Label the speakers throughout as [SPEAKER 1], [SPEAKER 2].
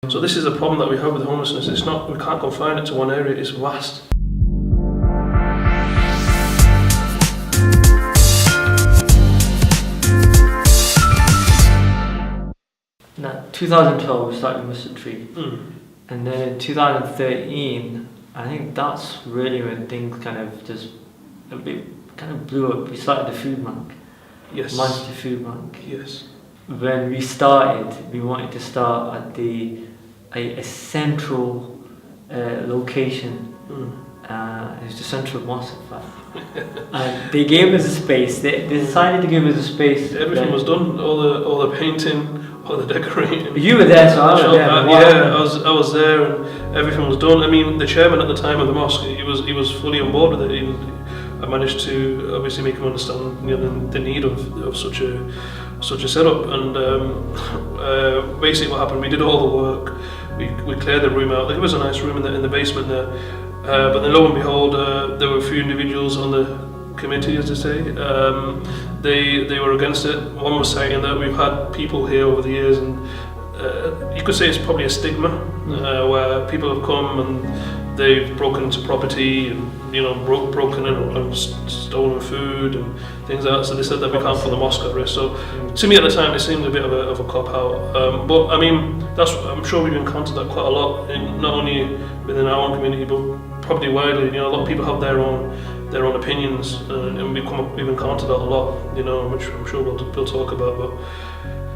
[SPEAKER 1] So this is a problem that we have with homelessness. It's not, we can't confine it to one area, it's vast.
[SPEAKER 2] Now, 2012 we started Mustard Tree, and then in 2013, I think that's really when things kind of just blew up. We started the food bank.
[SPEAKER 1] Yes.
[SPEAKER 2] Manchester Food Bank.
[SPEAKER 1] Yes.
[SPEAKER 2] When we started, we wanted to start at a central location. It was the central mosque, in fact. And they gave us a space. They decided to give us a space.
[SPEAKER 1] Everything was done. All the painting, all the decorating.
[SPEAKER 2] You were there, so I was there.
[SPEAKER 1] I was there, and everything was done. I mean, the chairman at the time of the mosque, he was fully on board with it. I managed to obviously make him understand, the need of such a setup. And basically, what happened? We did all the work. We cleared the room out. There was a nice room in the basement there. But then, lo and behold, there were a few individuals on the committee, as they say. They were against it. One was saying that we've had people here over the years, and you could say it's probably a stigma where people have come and they've broken into property and broken in and stolen food and things like that. So they said that we can't put the mosque at risk. So to me at the time it seemed a bit of a cop out. But I mean, I'm sure we've encountered that quite a lot, not only within our own community but probably widely. A lot of people have their own opinions, and we've encountered that a lot. Which I'm sure we'll talk about. But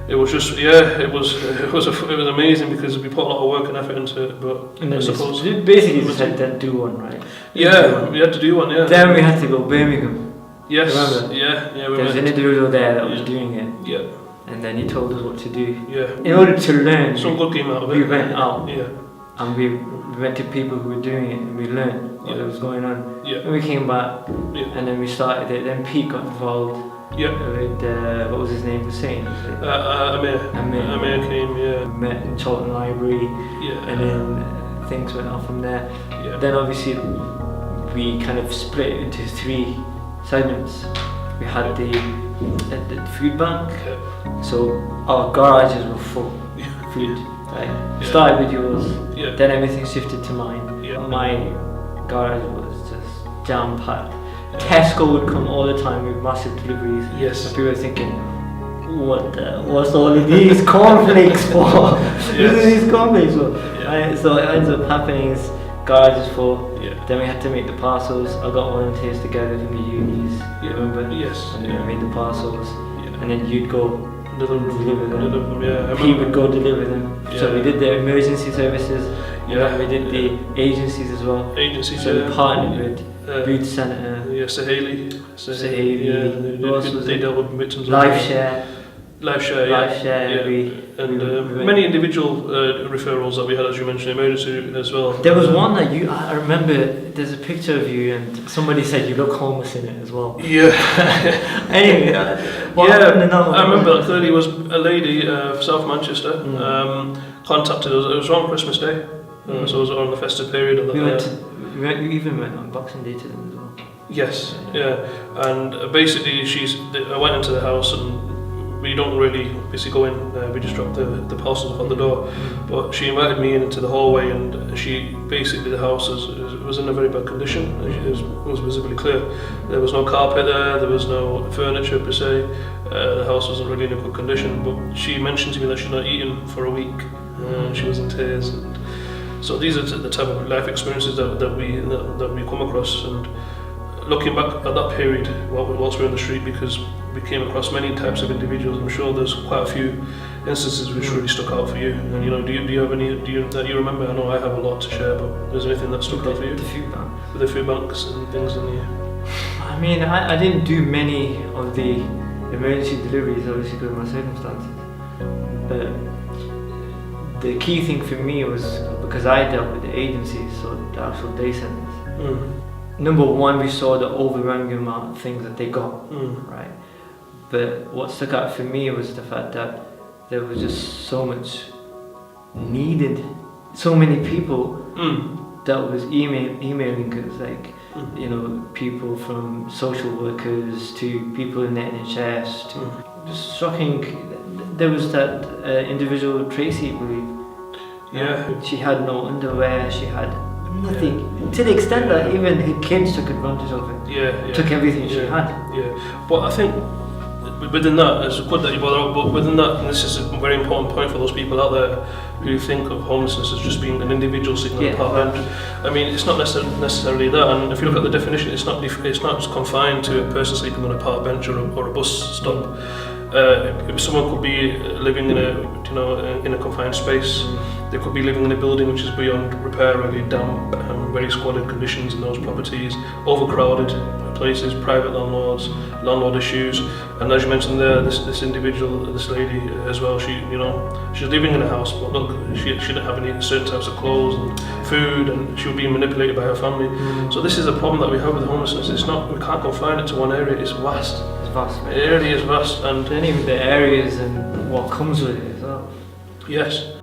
[SPEAKER 1] it was just, it was amazing because we put a lot of work and effort into it. But
[SPEAKER 2] and then
[SPEAKER 1] I suppose
[SPEAKER 2] basically just had to do one, right?
[SPEAKER 1] Yeah, we had to do one. Yeah.
[SPEAKER 2] Then we had to go Birmingham.
[SPEAKER 1] Yes.
[SPEAKER 2] Remember?
[SPEAKER 1] Yeah.
[SPEAKER 2] There was an individual there that was doing it.
[SPEAKER 1] Yeah.
[SPEAKER 2] And then he told us what to do.
[SPEAKER 1] Yeah.
[SPEAKER 2] In order to learn,
[SPEAKER 1] some good came out of it.
[SPEAKER 2] We went out.
[SPEAKER 1] Yeah.
[SPEAKER 2] And we went to people who were doing it, and we learned what was going on.
[SPEAKER 1] Yeah.
[SPEAKER 2] And we came back, and then we started it. Then Pete got involved.
[SPEAKER 1] Yeah.
[SPEAKER 2] With what was his name? Hussein.
[SPEAKER 1] Amir came. Yeah.
[SPEAKER 2] We met in Charlton Library.
[SPEAKER 1] Yeah.
[SPEAKER 2] And then things went on from there.
[SPEAKER 1] Yeah.
[SPEAKER 2] Then obviously we kind of split it into 3 segments. We had the food bank.
[SPEAKER 1] Yeah.
[SPEAKER 2] So our garages were full food. Right.
[SPEAKER 1] Yeah.
[SPEAKER 2] Started with yours.
[SPEAKER 1] Yeah.
[SPEAKER 2] Then everything shifted to mine.
[SPEAKER 1] Yeah.
[SPEAKER 2] My garage was just jam packed. Tesco would come all the time with massive deliveries.
[SPEAKER 1] Yes.
[SPEAKER 2] And people were thinking, what's all of these cornflakes for? What are these cornflakes for?
[SPEAKER 1] Yeah.
[SPEAKER 2] Right? So it ends up happening is garage is full.
[SPEAKER 1] Yeah.
[SPEAKER 2] Then we had to make the parcels. I got volunteers together from the unis. You remember?
[SPEAKER 1] Yes.
[SPEAKER 2] And then we made the parcels.
[SPEAKER 1] Yeah.
[SPEAKER 2] And then you'd go deliver them.
[SPEAKER 1] Yeah.
[SPEAKER 2] He would go deliver them.
[SPEAKER 1] Yeah.
[SPEAKER 2] So we did the emergency services.
[SPEAKER 1] Yeah.
[SPEAKER 2] We did the agencies as well.
[SPEAKER 1] Agencies.
[SPEAKER 2] So we partnered with Booth Centre.
[SPEAKER 1] Yeah, Saheli.
[SPEAKER 2] Yeah.
[SPEAKER 1] They dealt with victims.
[SPEAKER 2] Life share.
[SPEAKER 1] Yeah. Many individual referrals that we had, as you mentioned, emergency as well.
[SPEAKER 2] There was one that I remember. There's a picture of you, and somebody said you look homeless in it as well.
[SPEAKER 1] Yeah.
[SPEAKER 2] Anyway,
[SPEAKER 1] I remember that clearly. Was a lady from South Manchester contacted us. It was around Christmas Day, so it was on the festive period of that.
[SPEAKER 2] We even went on Boxing Day to them as well.
[SPEAKER 1] Yes, yeah, and basically I went into the house, and we don't really basically go in, we just drop the parcels off at the door, but she invited me into the hallway, and the house was in a very bad condition. It was visibly clear. There was no carpet there was no furniture per se, the house wasn't really in a good condition, but she mentioned to me that she's not eaten for a week, she was in tears. And so these are the type of life experiences that we come across. And looking back at that period whilst we were on the street, because we came across many types of individuals, I'm sure there's quite a few instances which really stuck out for you. And do you have any that you remember? I know I have a lot to share, but is there anything that stuck out for you?
[SPEAKER 2] The food bank.
[SPEAKER 1] With the food banks and things in the.
[SPEAKER 2] I mean, I didn't do many of the emergency deliveries, obviously because of my circumstances. But the key thing for me was because I dealt with the agencies, so the actual day centres. Number one, we saw the overwhelming amount of things that they got, right? But what stuck out for me was the fact that there was just so much needed, so many people that was emailing us, like people from social workers to people in the NHS to just shocking. There was that individual, Tracy, I believe.
[SPEAKER 1] Yeah.
[SPEAKER 2] She had no underwear, she had nothing. To the extent that even her kids took advantage of it.
[SPEAKER 1] Yeah.
[SPEAKER 2] Took everything she had.
[SPEAKER 1] Yeah. But I think within that, it's good that you brought up, but within that, and this is a very important point for those people out there who think of homelessness as just being an individual sitting on a park bench. I mean, it's not necessarily that, and if you look at the definition, it's not just confined to a person sleeping on a park bench or a bus stop. Someone could be living in a confined space. They could be living in a building which is beyond repair, really damp, very squalid conditions in those properties, overcrowded places, private landlord issues, and as you mentioned there, this individual, this lady as well, she's living in a house, but look, she didn't have any certain types of clothes and food, and she was being manipulated by her family. So this is a problem that we have with homelessness. We can't confine it to one area. It's vast.
[SPEAKER 2] It's vast.
[SPEAKER 1] It really is vast, and
[SPEAKER 2] then even the areas and what comes with it as well.
[SPEAKER 1] Yes.